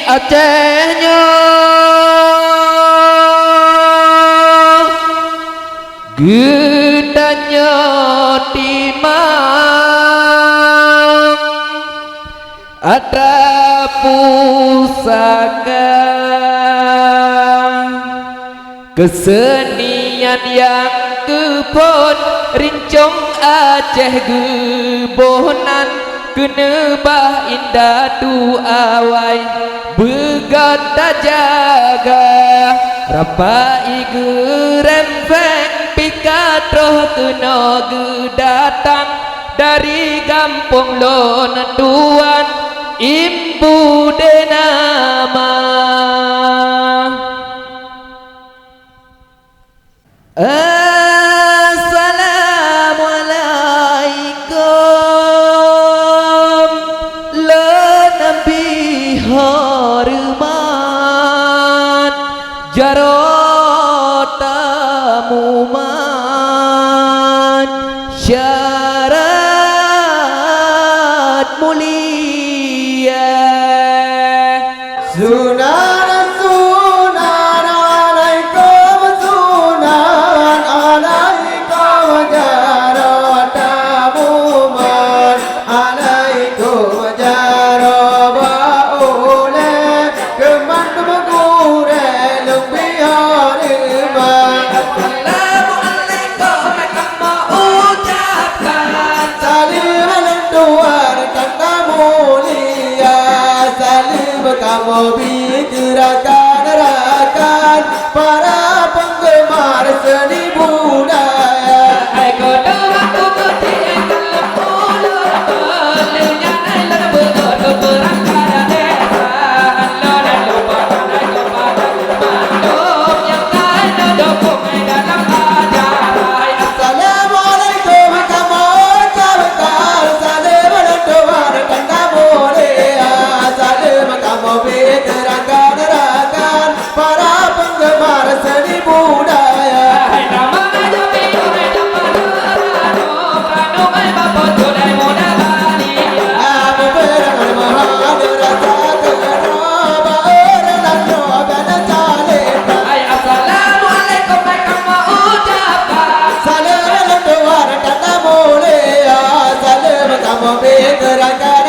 Acehnya gedanya timang ada pusaka kesenian yang kebon rincong Aceh gebonan kenebah indah tu awai begata jaga rapai gerempeng pikatroh kena gedatang dari kampung lon tuan imbu denama Assalamualaikum Nabi hormat jarotamuman syarat mulia Sunan Sunan alaikum Sunan alaikum jarotamuman alaikum jarobaule keman kemagure lebih hormat Assalamualaikum mereka mau ucapkan salim alentuan kata mulia salim kamu bicarakan para penggemar seni budaya Aiko doa kubeti dalam mulut Belinya nailan begodo perangkara desa Lo dan lupa pandai kepada mandum Yang kain dukung dalam acara Assalamualaikum kamu ucapkan salim alentuan kata mulia salim kamu bicarakan para penggemar seni budaya Hai nama aja piu hai nama rano Rano hai bapak tulai muda balia Abu berangan mahal rasa kenapa orang lalu benda calipkan Hai assalamualaikum mereka mau ucapkan salim alentuan kata mulia salim kamu bicarakan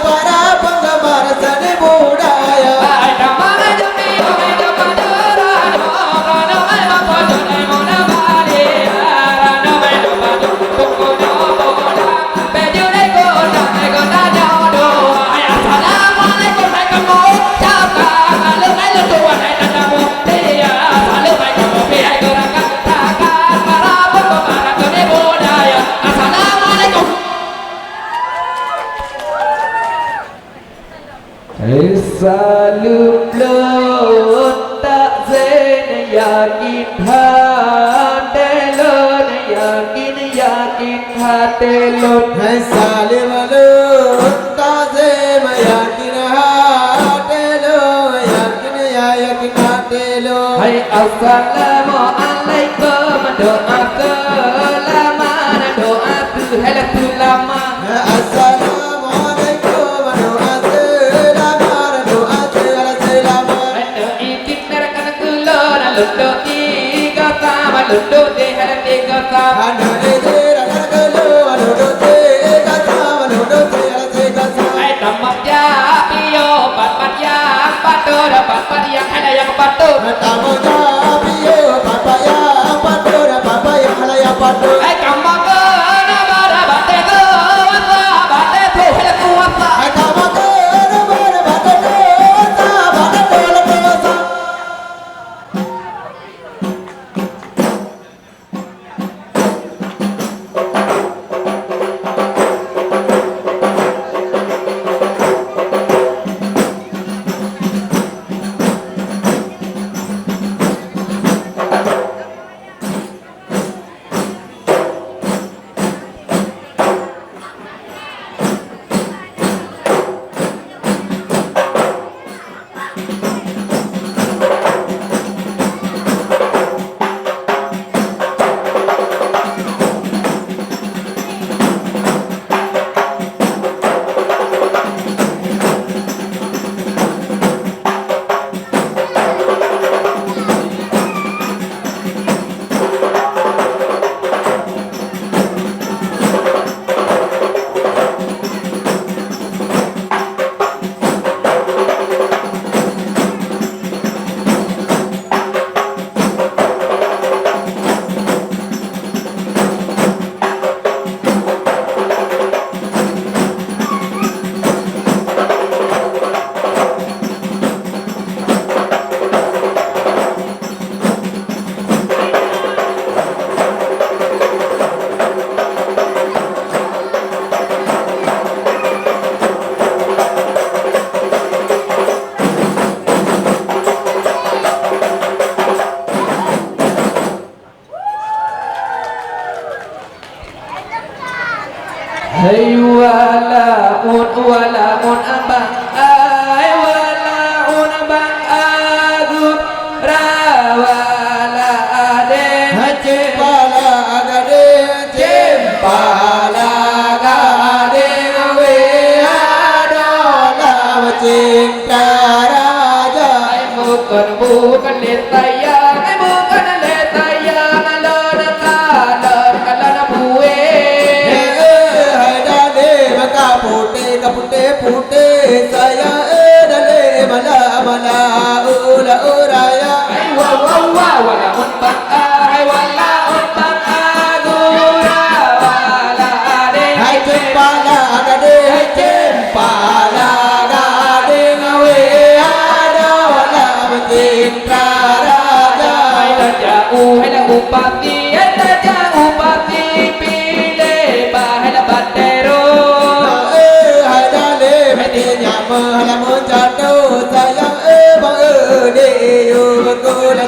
para penggemar seni budaya Hai nama aja piu hai nama rano Rano hai bapak tulai muda balia Rano hai bapak tulai muda Pejulai kota jodoh Hai assalamualaikum mereka mau ucapkan Lalu lalu tuan hai tadamu dia Lalu hai kamu pihak gerakan takkan para penggemar seni budaya Assalamualaikum Salut lon tak zen yakin hati lon yakin hati lon Hai salim alun tazim yakin hati lo yakin hati lo Hai assalamualaikum doa selamat doa sehat selama Assalamualaikum doa selamat doa selamat ada itik nerakan kulon lundo tiga sama lundo sehat tiga sama Anu edir akan kelu anu dote kata anu dote kata Hai tamak ya pio pat yang patur pat yang ada yang patur tamu jabiyo papa ya patur papa ya halaya patur Hai kamu ke nabara bate ke wasa bate tu hele kuasa kamu ke bar bate dosa bate dosa walamun abang ai walaun bang agu rawala ade Cempala gade cempala gade we adola cinta raja bukan letayang bukan letayang alon kalan buwe hai dale maka pute pute saya dale mala mala ula uraya wala unbang ai wala unbang agura wala ade hai cempala gade cempala gade we adola cinta raja hai dah upati pilih bahaya batero hai dale mati nyama lamun jatuh sayang bang de yo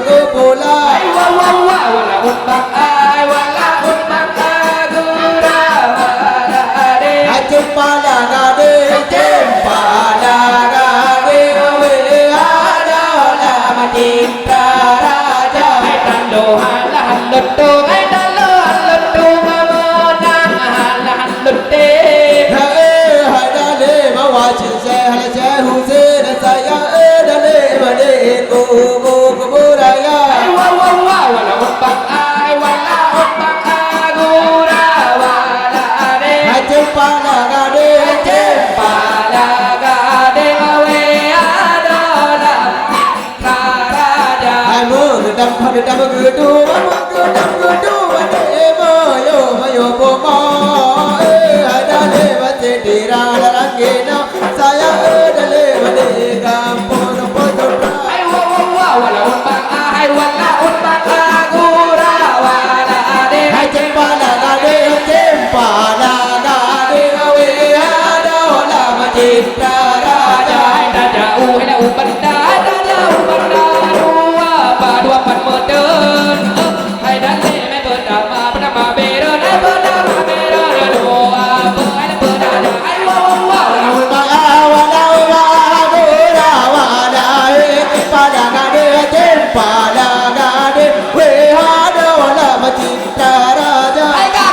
ko pola wala unbang ai wala unbang agura wala ade cempala gade cempala gade we adola cinta raja hai dalo halotto hai dalo halotto mamonang halotte hai dale mawa chin se hala se hu se sayang dale made ko buraya wala unbang ai wala unbang agura wala ade cempala gade cempala gade awe adola karaja hai mo dam gedu ade mayo bo ma hai dale mate dira larangena saya dale made kampon pototra ai wala unbang ai wala unbang agura wala ade hai cempala gade we adola cinta raja ai da jauh hai ubanda dua pan meden hai dan le me berdama bernama beron ai berdama beron dua hai berdama ai ai ka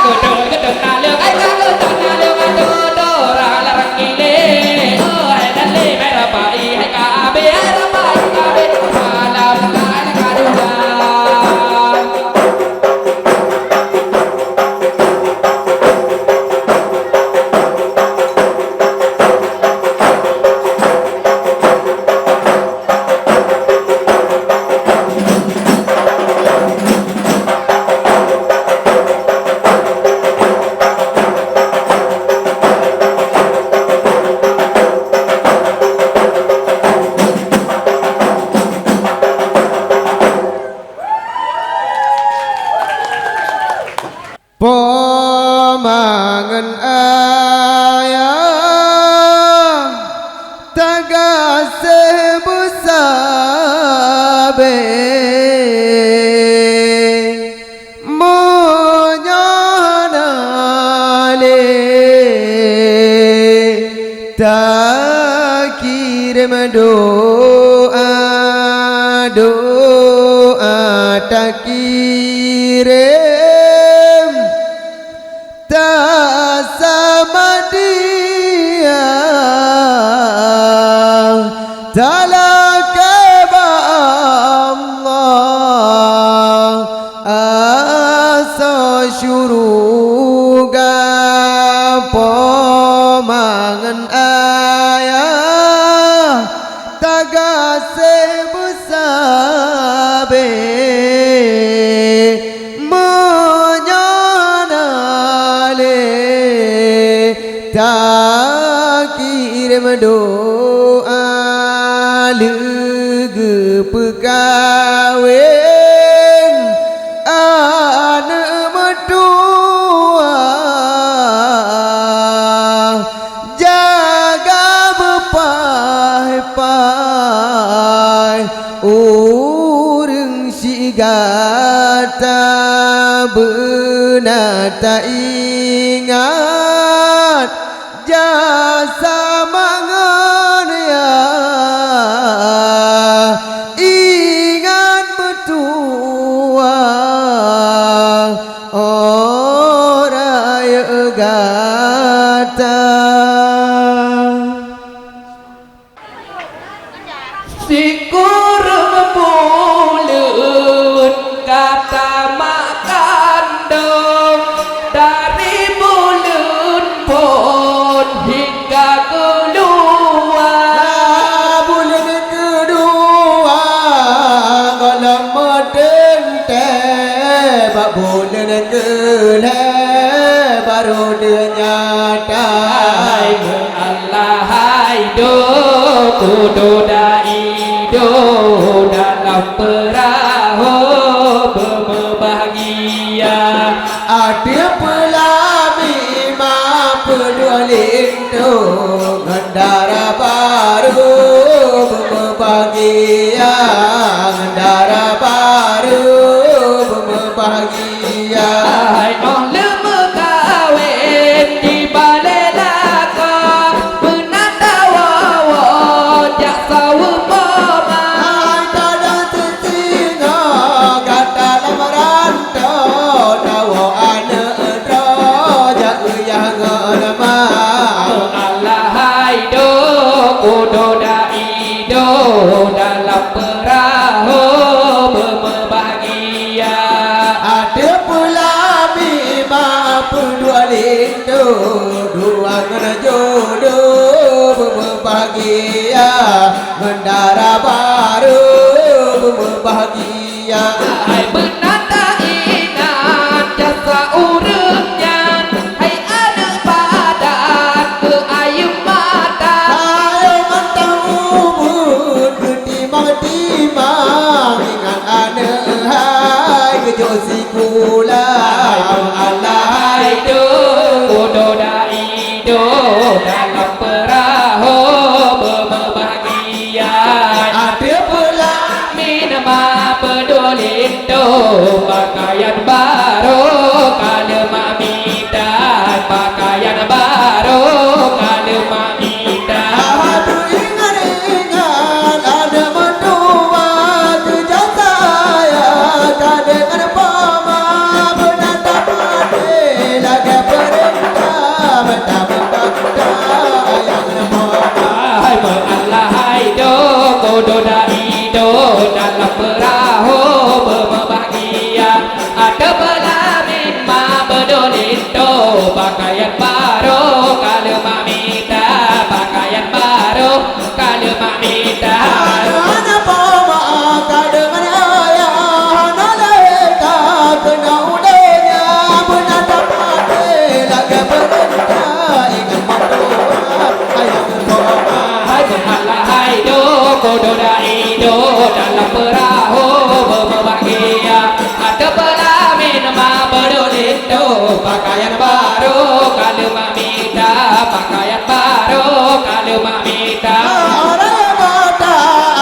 gedeng na leung ai ka gedeng na leung ado ra larang ile hai dan le me rabai hai ka abe hai rabai ka be malam ai ka dua Pomangan ayah tagase busabe monyanale takirim doa takirim tak sama dia dalam Allah asa syuruga pomangan ayah tagase busabe kirim doa lege pegawin anak mertua jaga bepai-pai urang si gata benar tak ingat jasa kurang bulan kata makan dong dari bulan pun hingga keluar bulan kedua kalau medente bulan kedua baru dia nyata hai Allah hai do kudo daido dalam perahu berbahagia ada pelami mampu dua lindu gendara baru berbahagia gendara baru berbahagia hai oh lama kawin di balai laka menanda wawa jak sawu mama hai tada tesinga kata lamaranto tawo ana dro jak yang ngelama Allah hai do kudo daido dalam perahu berbahagia ada pula bima dua lindu dua kena jodoh berbahagia mendara baru berbahagia hai benata ingat jasa urangnya hai ada padat ke ayu mata ayo mantau ubun ketimang-timang ingat ada hai kejosi kula Allah hai do kudo daido dalam perahu berbahagia ada pula minama pedolindo pakaian baru kalau mamita pakaian baru kalau mamita aduh ingat-ingat ada menua kerja saya tak dengan pama menata mati lagi perintah mentah-mentah yang pama hai Allah hai do kudo daido dalam perahu berbahagia ada belamin ma bedolindo pakaian baru kalau mamita pakaian baru kalau mamita ada pama tak dengan ayah naleka kena udahnya menata mati lagi perintah ingat menua yang pama hai Allah hai do kudo daido dalam perahu berbahagia ada belamin ma bedolindo pakaian baru kalau mamita pakaian baru kalau mamita orang yang mata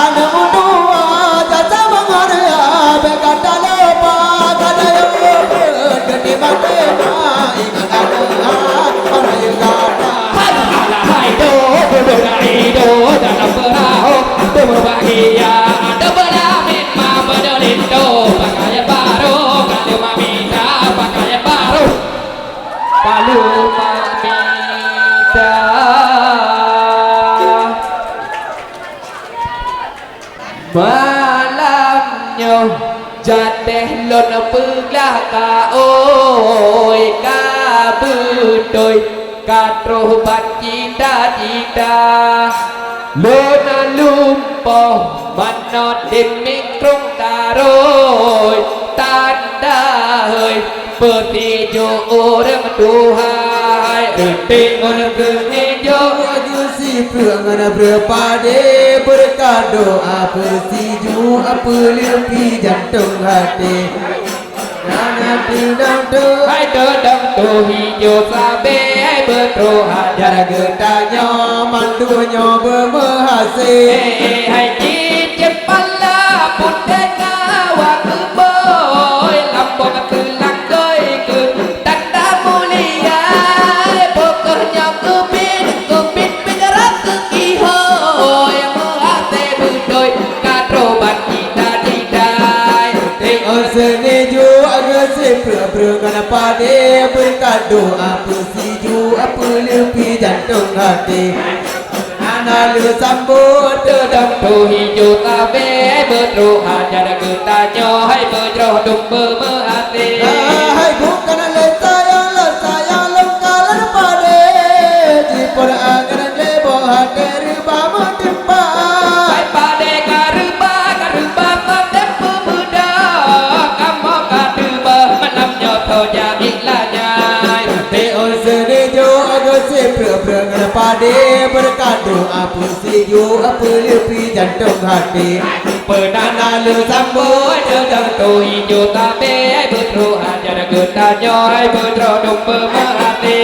ada menua jasa mengarya berkata lupa kata yang berkata ketimang-timang ingat ada orang yang kata Allah hai do kudo daido dalam perahu berbahagia ada belamin ma bedolindo pakaian baru kalau mamita pakaian baru kalau mamita malamnya jateh lon peglah ka oi ka bedoi ka trobat cita-cita lona lumpoh manot din mikrong taroi tanda hei petijo orang Tuhan renting orang kehejo si perangan berpade berkat doa persiju apa lebih jantung hati nana tidak tu hai dedang tu hijau sabe hai bertrohan Jara getanya mandunya bermahasih hai cicip pala putih ngawak boy lampung tulang doi ke tanda mulia pokoknya kepit pengerat ke ihoy menghati bedoi katrobat kita didai tengok seni ju agresif berangan pade berkat doa persiju apa lebih jantung hati nana lu sambut Terdam tu hijau tabe Berteruh hajar kita nyohai berjeroh dum bermerhati hai bukan le sayang lengkalan pade jipur angan le boha terba mentimpa Hai pade karuba Pandem pemuda Kamu kaduba Malam nyoto jahilanya te osere jo ago se ngan pade berkado apa si jo apa lepi jantung hati Perdana lu sambut Terdam tu hijau tabe Berteruh hajar kita nyohai berjeroh dum bermerhati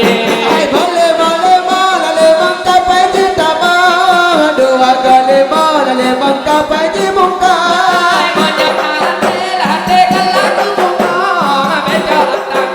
hai bale malale mangkapai cinta mah dua kali malale mangkapai muka Hai menyepalan bela hati kalau ngomong Beca letak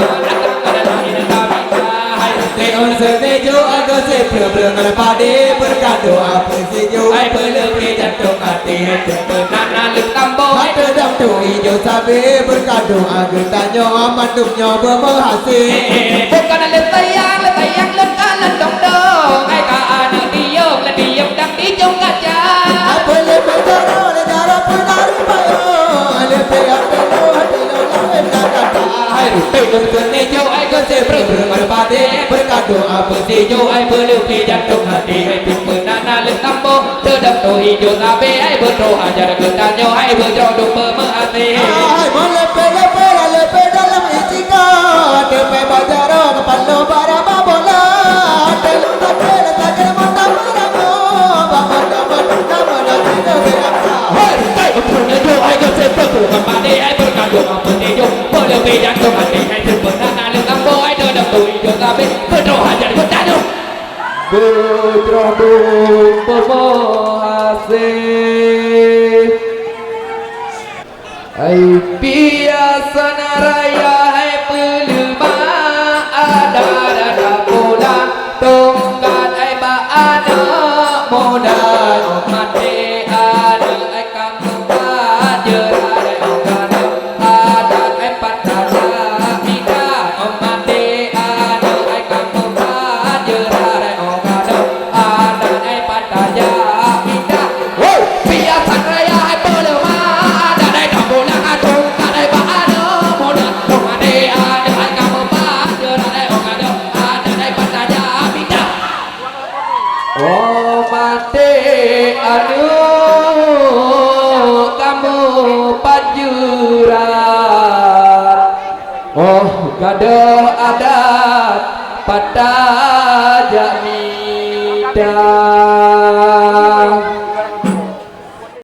te osere jo ago se ngan pade berkado apa si jo Hai apa lepi berlepi jantung hati Perdana lu tambo Mata dam tu hijau sabi berkado agar tanya amanumnya berhasil. Bukan letayang lengkalan dong Hai ka anak diem dan dijung gajah Apa lebih jauh le darah penari payo, lebih apa lo hati lo lawan kata. Hai rupai kene jo ai ko se berber pade Berkado apa Si jo ai berlepi jantung hati Hai perdana lu tambo Terdam tu hijau tabe Hai berteruh hajar kita nyohai berjeroh dum bermerhati Hai melepe dalam isika, depe bajaro kepala barama bola, telur takkan mata maramo, nama kita berapa. Hai perdana jo ai ko se berber pade Hai berkado apa si jo berlepi jantung hati Hai perdana lu tambo Hai terdam tu hijau tabe Berteruh hajar kita nyohai berjeroh dum bermerhati Hai biasa naraya hai peluma ada pula tongkat hai ba anak muda mati ada hai kamu ajar hai ongkana ada hai patah mika mati ada hai kamu ajar hai ongkana ada hai patah mika biasa naraya hai peluma Oh mati aduh kamu panjuran Oh gaduh adat pada jamida